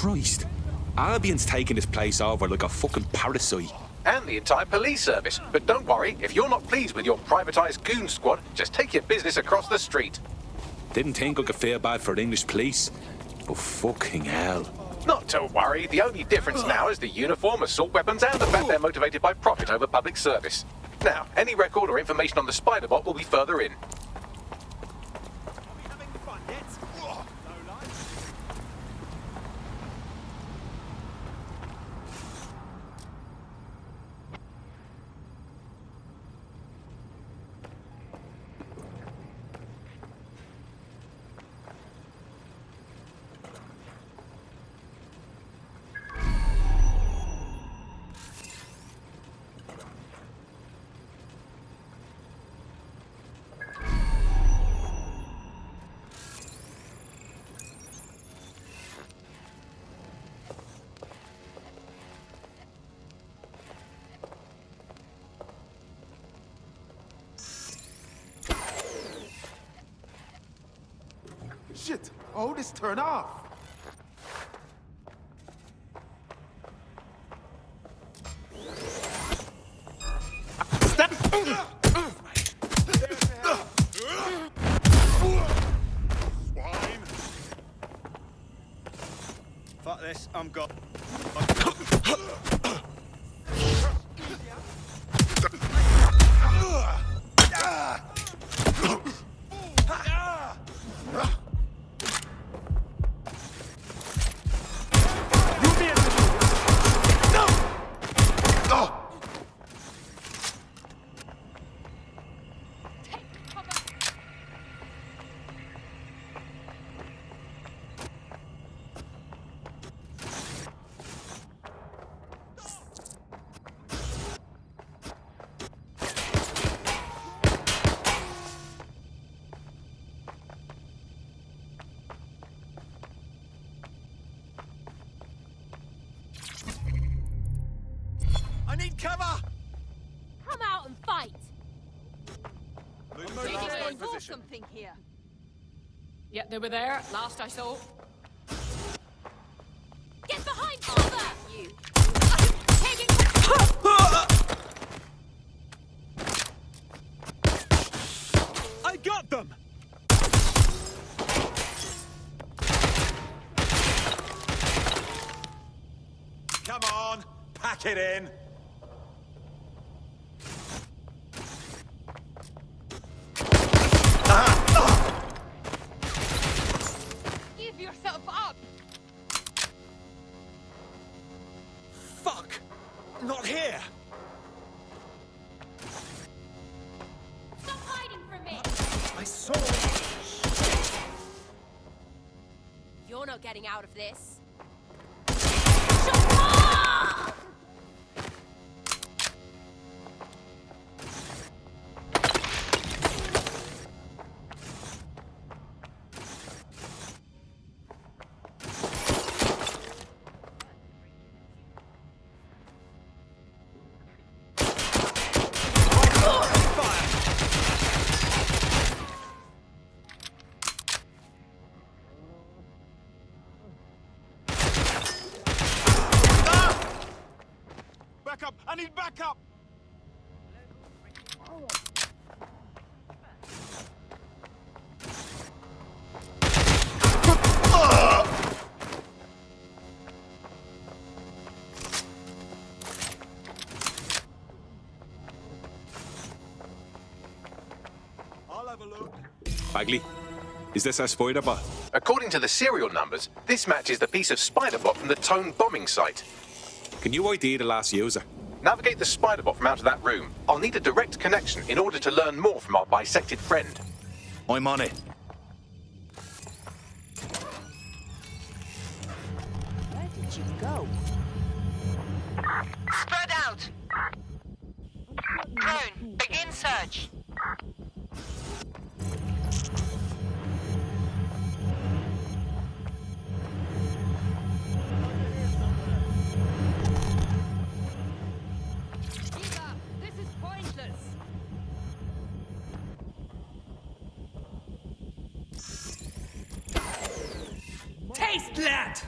Christ. Albion's taking this place over like a fucking parasite. And the entire police service. But don't worry, if you're not pleased with your privatised goon squad, just take your business across the street. Didn't think I could feel bad for the English police, but fucking hell. Not to worry, the only difference now is the uniform, assault weapons, and the fact they're motivated by profit over public service. Now, any record or information on the spiderbot will be further in. Shit! Oh, this turn off! Stop! Swine! Fuck this, I'm gone. I need cover! Come out and fight! Move They to our just own saw position. something here. Yeah, they were there. Last I saw. Get behind cover! You. Taking I got them! Come on, pack it in. Give yourself up! Fuck! Not here! Stop hiding from me! I saw... You're not getting out of this. Shut up! Back up! I need backup! I'll have a look. Bagley, is this our spiderbot? According to the serial numbers, this matches the piece of spiderbot from the Tone bombing site. Can you ID the last user? Navigate the spiderbot from out of that room. I'll need a direct connection in order to learn more from our bisected friend. I'm on it. Where did you go? Spread out! Drone, begin search. This is pointless. Taste that!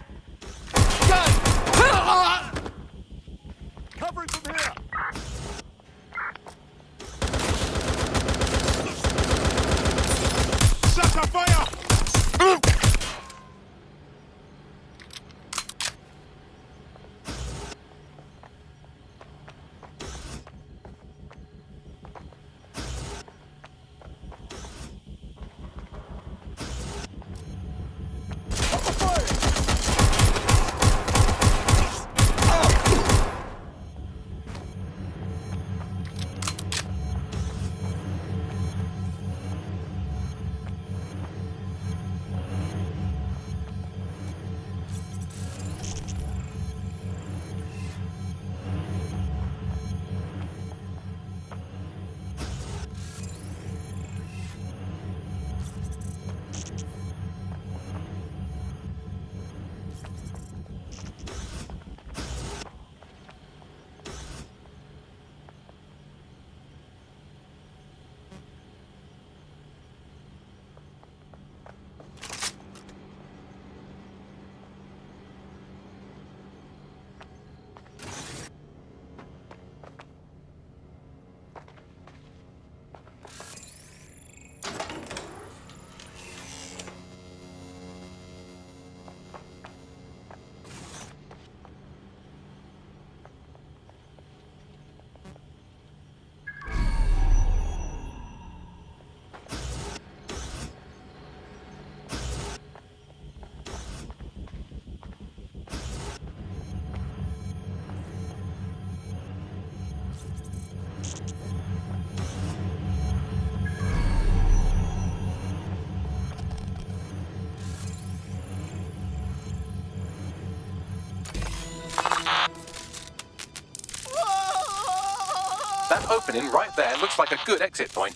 opening right there looks like a good exit point.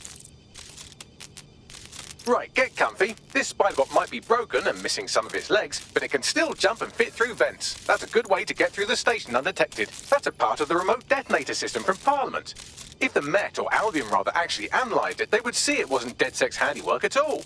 Right, get comfy. This spiderbot might be broken and missing some of its legs, but it can still jump and fit through vents. That's a good way to get through the station undetected. That's a part of the remote detonator system from Parliament. If the Met, or Albion rather, actually analysed it, they would see it wasn't DedSec's handiwork at all.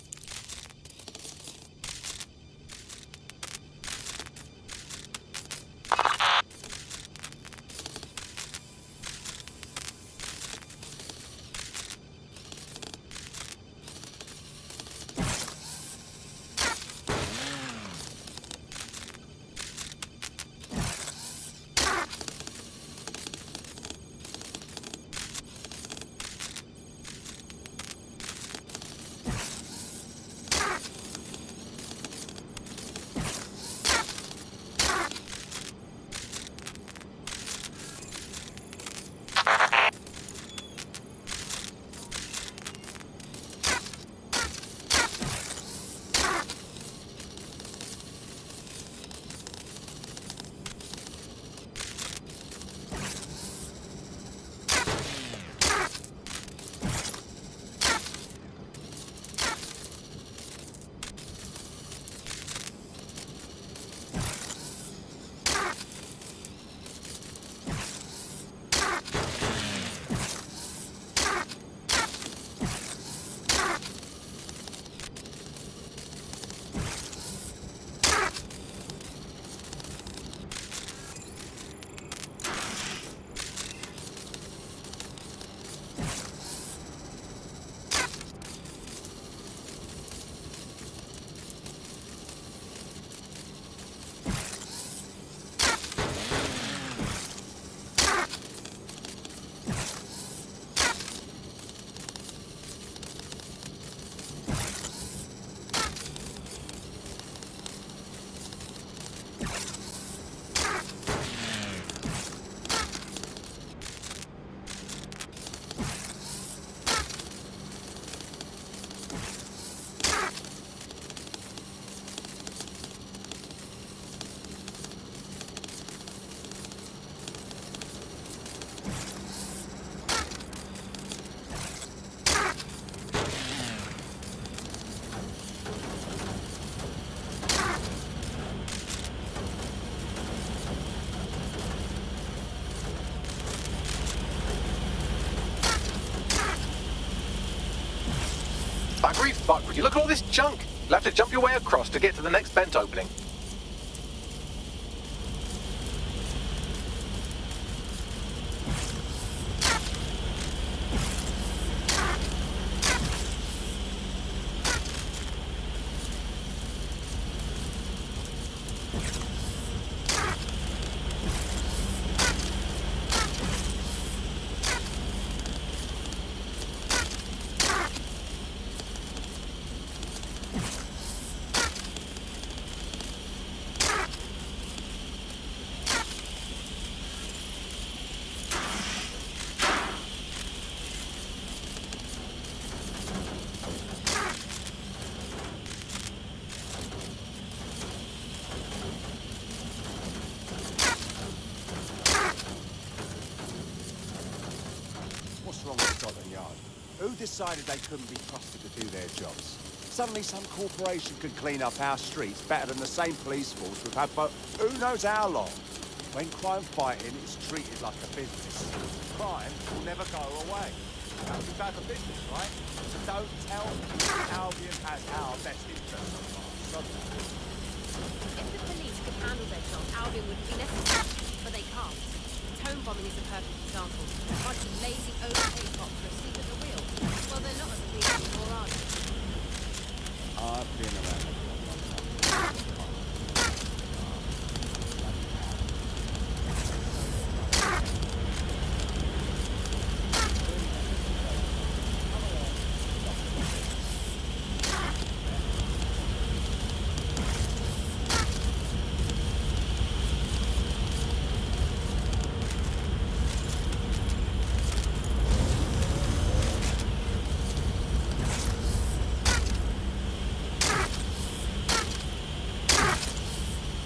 Buggery fuck, would you look at all this junk? You'll have to jump your way across to get to the next vent opening. What's wrong with Scotland Yard? Who decided they couldn't be trusted to do their jobs? Suddenly some corporation could clean up our streets better than the same police force we've had for who knows how long. When crime fighting is treated like a business, crime will never go away. That would be bad for business, right? So don't tell me Albion has our best interests on mind. If the police could handle their job, Albion wouldn't be necessary. But they can't. Tone bombing is a perfect example. A bunch of lazy, overpaid cops are asleep at the wheel. Well, they're not at the wheel anymore, are they? I've been around the block one time.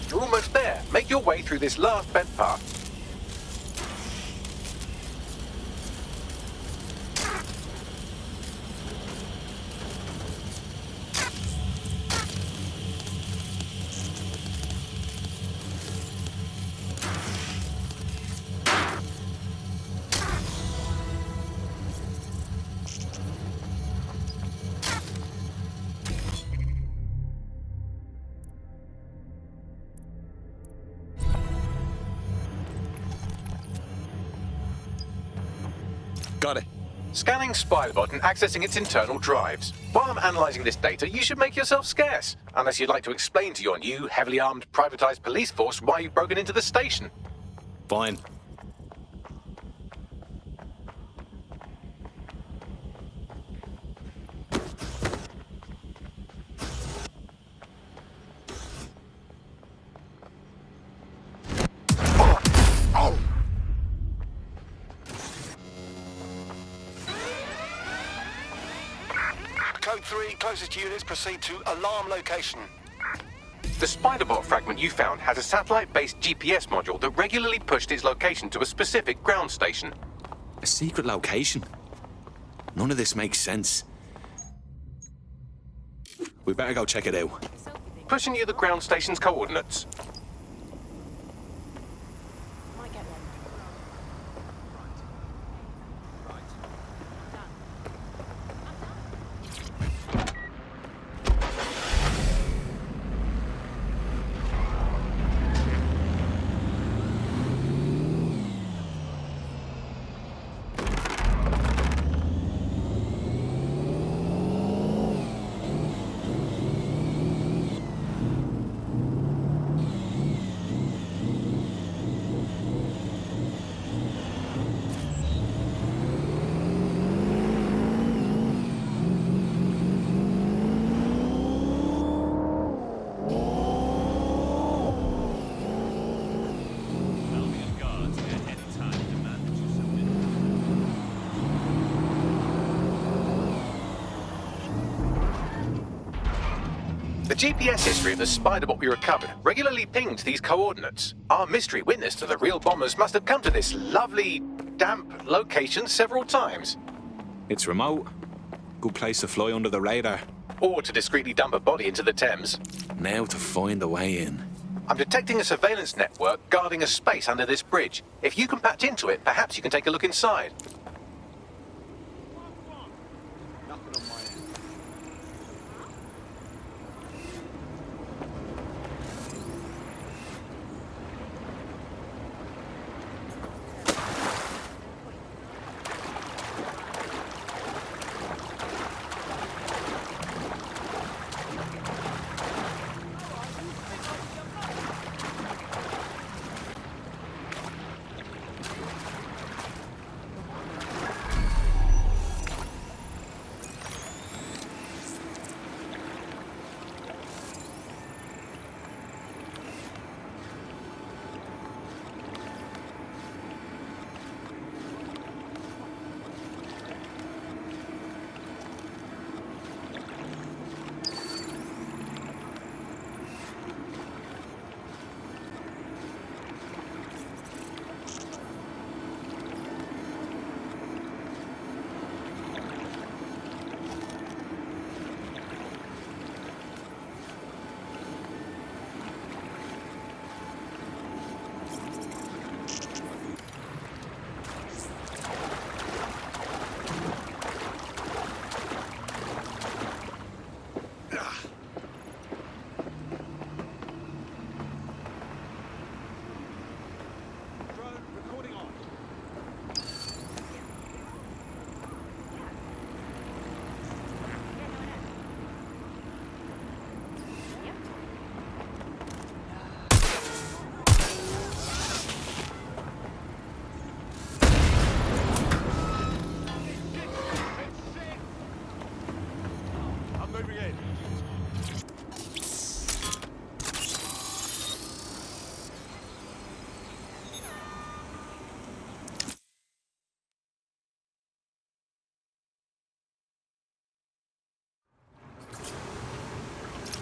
You're almost there. Make your way through this last vent path. Scanning spiderbot and accessing its internal drives. While I'm analysing this data, you should make yourself scarce. Unless you'd like to explain to your new, heavily armed, privatised police force why you've broken into the station. Fine. Code 3, closest units proceed to alarm location. The spiderbot fragment you found has a satellite-based GPS module that regularly pushed its location to a specific ground station. A secret location? None of this makes sense. We better go check it out. Pushing you the ground station's coordinates. Might get one. The GPS history of the spiderbot we recovered regularly pinged these coordinates. Our mystery witness to the real bombers must have come to this lovely, damp location several times. It's remote. Good place to fly under the radar. Or to discreetly dump a body into the Thames. Now to find a way in. I'm detecting a surveillance network guarding a space under this bridge. If you can patch into it, perhaps you can take a look inside. Nothing on my end.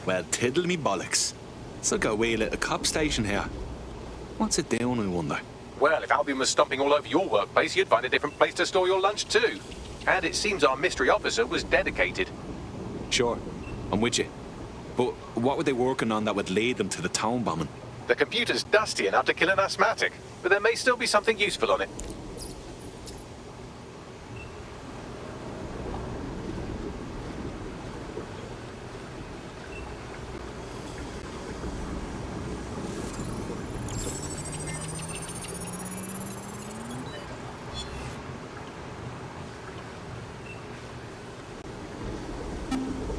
Well, tiddle me bollocks. It's like a wee little cop station here. What's it doing, I wonder? Well, if Albion was stomping all over your workplace, you'd find a different place to store your lunch too. And it seems our mystery officer was dedicated. Sure, I'm with you. But what were they working on that would lead them to the town bombing? The computer's dusty enough to kill an asthmatic, but there may still be something useful on it.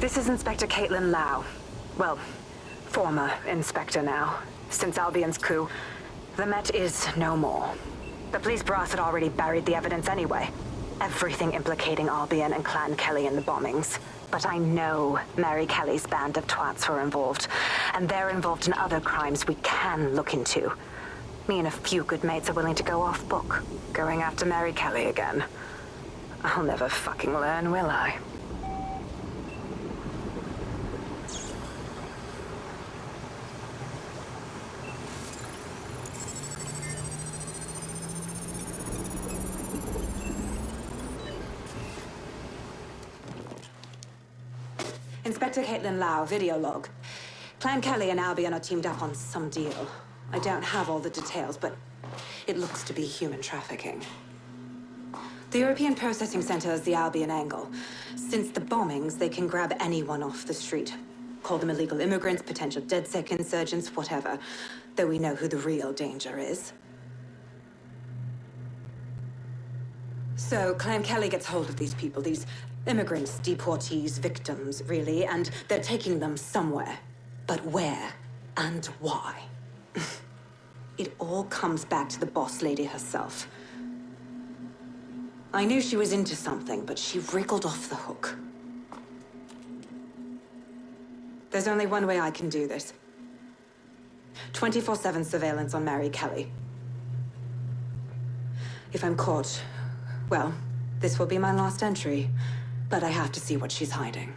This is Inspector Caitlin Lau. Well, former inspector now. Since Albion's coup, the Met is no more. The police brass had already buried the evidence anyway. Everything implicating Albion and Clan Kelly in the bombings. But I know Mary Kelly's band of twats were involved, and they're involved in other crimes we can look into. Me and a few good mates are willing to go off book, going after Mary Kelly again. I'll never fucking learn, will I? Inspector Caitlin Lau, video log. Clan Kelly and Albion are teamed up on some deal. I don't have all the details, but it looks to be human trafficking. The European Processing Center is the Albion angle. Since the bombings, they can grab anyone off the street. Call them illegal immigrants, potential DedSec insurgents, whatever. Though we know who the real danger is. So Clan Kelly gets hold of these people, these immigrants, deportees, victims, really, and they're taking them somewhere. But where and why? It all comes back to the boss lady herself. I knew she was into something, but she wriggled off the hook. There's only one way I can do this. 24/7 surveillance on Mary Kelly. If I'm caught, well, this will be my last entry. But I have to see what she's hiding.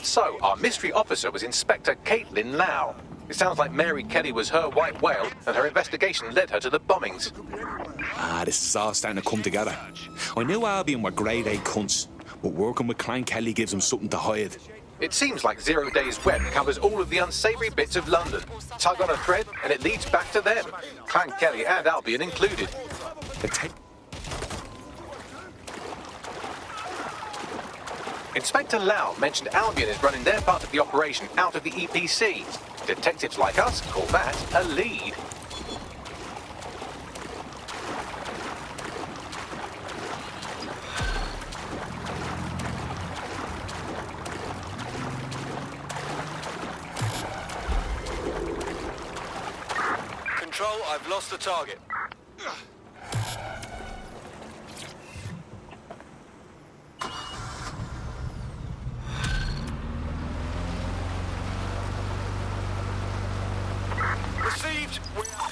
So, our mystery officer was Inspector Caitlin Lau. It sounds like Mary Kelly was her white whale, and her investigation led her to the bombings. This is all starting to come together. I knew Albion were grade A cunts, but working with Clan Kelly gives them something to hide. It seems like 0 Days Web covers all of the unsavory bits of London. Tug on a thread, and it leads back to them. Clan Kelly and Albion included. Inspector Lau mentioned Albion is running their part of the operation out of the EPC. Detectives like us call that a lead. Control, I've lost the target. Received.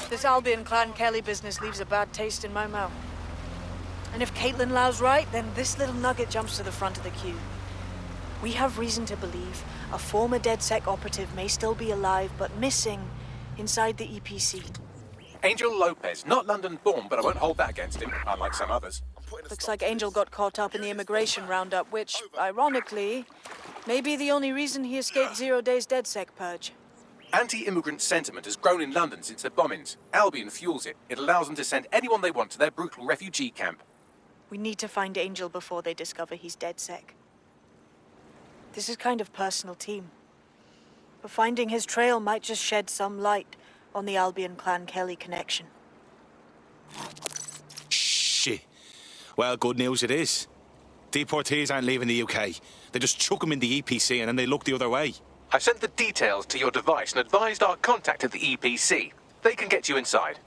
This Albion Clan Kelly business leaves a bad taste in my mouth. And if Caitlin Lau's right, then this little nugget jumps to the front of the queue. We have reason to believe a former DedSec operative may still be alive, but missing inside the EPC. Angel Lopez, not London-born, but I won't hold that against him, unlike some others. Looks like Angel got caught up in the immigration roundup, which, ironically, may be the only reason he escaped 0 Days DedSec purge. Anti-immigrant sentiment has grown in London since the bombings. Albion fuels it. It allows them to send anyone they want to their brutal refugee camp. We need to find Angel before they discover he's DedSec. This is kind of personal team. But finding his trail might just shed some light on the Albion Clan Kelly connection. Shit. Well, good news it is. Deportees aren't leaving the UK. They just chuck them in the EPC and then they look the other way. I sent the details to your device and advised our contact at the EPC. They can get you inside.